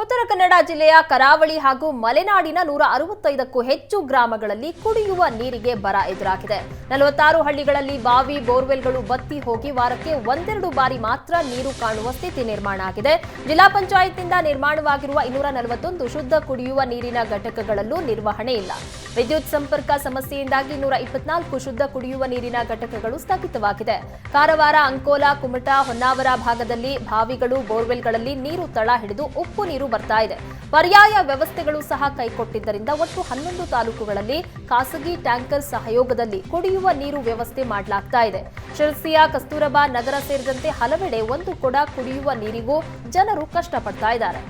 ಉತ್ತರ ಕನ್ನಡ ಜಿಲ್ಲೆಯ ಕರಾವಳಿ ಹಾಗೂ ಮಲೆನಾಡಿನ 165ಕ್ಕೂ ಹೆಚ್ಚು ಗ್ರಾಮಗಳಲ್ಲಿ ಕುಡಿಯುವ ನೀರಿಗೆ ಬರ ಎದುರಾಗಿದೆ. 46 ಹಳ್ಳಿಗಳಲ್ಲಿ ಬಾವಿ ಬೋರ್ವೆಲ್ಗಳು ಬತ್ತಿ ಹೋಗಿ ವಾರಕ್ಕೆ ಒಂದೆರಡು ಬಾರಿ ಮಾತ್ರ ನೀರು ಕಾಣುವ ಸ್ಥಿತಿ ನಿರ್ಮಾಣ ಆಗಿದೆ. ಜಿಲ್ಲಾ ಪಂಚಾಯತ್ನಿಂದ ನಿರ್ಮಾಣವಾಗಿರುವ 241 ಶುದ್ಧ ಕುಡಿಯುವ ನೀರಿನ ಘಟಕಗಳಲ್ಲೂ ನಿರ್ವಹಣೆ ಇಲ್ಲ. ವಿದ್ಯುತ್ ಸಂಪರ್ಕ ಸಮಸ್ಯೆಯಿಂದಾಗಿ 124 ಶುದ್ಧ ಕುಡಿಯುವ ನೀರಿನ ಘಟಕಗಳು ಸ್ಥಗಿತವಾಗಿದೆ. ಕಾರವಾರ, ಅಂಕೋಲಾ, ಕುಮಟಾ, ಹೊನ್ನಾವರ ಭಾಗದಲ್ಲಿ ಬಾವಿಗಳು ಬೋರ್ವೆಲ್ಗಳಲ್ಲಿ ನೀರು ತಳ ಹಿಡಿದು ಉಪ್ಪು ನೀರು ಬರ್ತಾ ಇದೆ. ಪರ್ಯಾಯ ವ್ಯವಸ್ಥೆಗಳು ಸಹ ಕೈಕೊಟ್ಟಿದ್ದರಿಂದ ಒಟ್ಟು 11 ತಾಲೂಕುಗಳಲ್ಲಿ ಖಾಸಗಿ ಟ್ಯಾಂಕರ್ ಸಹಯೋಗದಲ್ಲಿ ಕುಡಿಯುವ ನೀರು ವ್ಯವಸ್ಥೆ ಮಾಡಲಾಗ್ತಾ ಇದೆ. ಶಿರಸಿಯ ಕಸ್ತೂರಬಾ ನಗರ ಸೇರಿದಂತೆ ಹಲವೆಡೆ ಒಂದು ಕೊಡ ಕುಡಿಯುವ ನೀರಿಗೂ ಜನರು ಕಷ್ಟಪಡ್ತಾ ಇದ್ದಾರೆ.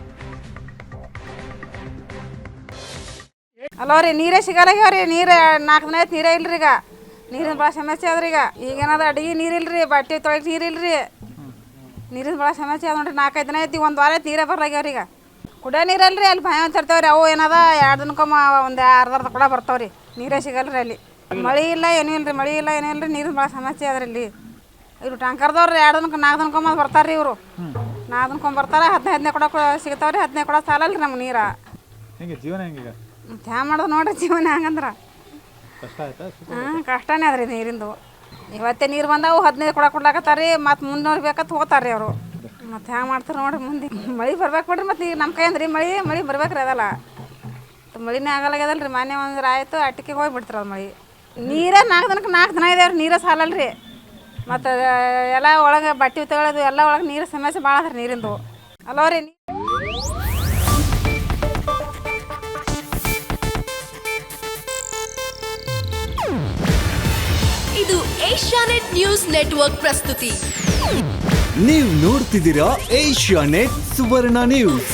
ಅಲ್ಲವ್ರಿ ನೀರೇ ಸಿಗಲ್ಲಾಗ್ಯಾವ್ರಿ. ನೀರು 4 ದಿನ ಆಯ್ತು ನೀರೇ ಇಲ್ರಿ. ಈಗ ನೀರಿನ ಭಾಳ ಸಮಸ್ಯೆ ಅದ್ರಿ. ಈಗೇನಾದ ಅಡಿಗೆ ನೀರಿಲ್ರಿ, ಬಟ್ಟೆ ತೊಳೆಗೆ ನೀರಿಲ್ರಿ. ನೀರಿನ ಭಾಳ ಸಮಸ್ಯೆ ಅದ ನೋಡ್ರಿ. 4-5 ದಿನ ಐತಿ, 1 ವಾರ ಐತಿ ನೀರೇ ಬರ್ಲಾಗ್ಯಾವ್ರಿ. ಈಗ ಕುಡಿಯೋ ನೀರಲ್ರಿ. ಅಲ್ಲಿ ಭಯ ಅಂತ ಇರ್ತಾವ್ರಿ. ಅವು ಏನದ 2 ದಿನಕ್ಕೊಮ್ಮ ಒಂದು ಅರ್ಧ ಕೂಡ ಬರ್ತಾವ್ರಿ. ನೀರೇ ಸಿಗಲ್ರಿ ಅಲ್ಲಿ. ಮಳೆ ಇಲ್ಲ, ಏನೂ ಇಲ್ರಿ. ಮಳೆ ಇಲ್ಲ, ಏನೂ ಇಲ್ರಿ. ನೀರಿನ ಭಾಳ ಸಮಸ್ಯೆ ಅದ್ರಿ ಇಲ್ಲಿ. ಇವ್ರು ಟ್ಯಾಂಕರ್ದವ್ರು 2 ದಿನಕ್ಕೆ 4 ದಿನಕ್ಕೊಮ್ಮ ಬರ್ತಾರೆ ರೀ. ಇವರು 4 ದಿನಕ್ಕೊಮ್ಮ ಬರ್ತಾರೆ. 15 ಕೂಡ ಸಿಗ್ತಾವ್ರಿ. 15 ಕೂಡ ಸಾಲಲ್ರಿ ನಮ್ಗೆ ನೀರು. ಹೆಂಗೆ ಜೀವನ ಹೆಂಗೀಗ? ಹ್ಯಾಂಗ ಮಾಡೋದು ನೋಡ್ರಿ ಜೀವನ ಹಂಗಂದ್ರೆ. ಕಷ್ಟ ಆಯ್ತಾ? ಕಷ್ಟನೇ ಅದ್ರಿ ನೀರಿಂದು. ಇವತ್ತೇ ನೀರು ಬಂದಾವು 15 ಕೂಡ ಕೊಡ್ಲಾಕತ್ತಾರ ರೀ. ಮತ್ತು ಮುಂದೆ ಬೇಕಂತ ಹೋಗ್ತಾರೆ ರೀ ಅವರು. ಮತ್ತು ಹ್ಯಾಂಗೆ ಮಾಡ್ತಾರೆ ನೋಡ್ರಿ ಮುಂದೆ. ಮಳೆ ಬರ್ಬೇಕು ಬಿಡ್ರಿ. ಮತ್ತು ಈಗ ನಮ್ಮ ಕೈ ಅಂದ್ರಿ ಮಳೆ ಬರ್ಬೇಕ್ರಿ. ಅದಲ್ಲ ಮಳಿನೇ ಆಗಲ್ಲಾಗ್ಯದಲ್ಲ ರೀ. ಮೊನ್ನೆ ಒಂದು ಆಯಿತು ಅಟ್ಟಿಗೆ ಹೋಗಿಬಿಡ್ತಾರೆ ಅದು ಮಳೆ. ನೀರೇ 4 ದಿನ ಇದೇವ್ರಿ. ನೀರೇ ಸಾಲಲ್ರಿ. ಮತ್ತು ಎಲ್ಲ ಒಳಗೆ ಬಟ್ಟೆ ತಗೊಳ್ಳೋದು ಎಲ್ಲ ಒಳಗೆ ನೀರು ಸಮಸ್ಯೆ ಭಾಳ ಅದ್ರಿ ನೀರಿಂದು. ಅಲ್ಲೋ ರೀ. ಇದು ಏಷ್ಯಾನೆಟ್ ನ್ಯೂಸ್ ನೆಟ್ವರ್ಕ್ ಪ್ರಸ್ತುತಿ. ನೀವು ನೋಡ್ತಿದ್ದೀರಾ ಏಷ್ಯಾನೆಟ್ ಸುವರ್ಣ ನ್ಯೂಸ್.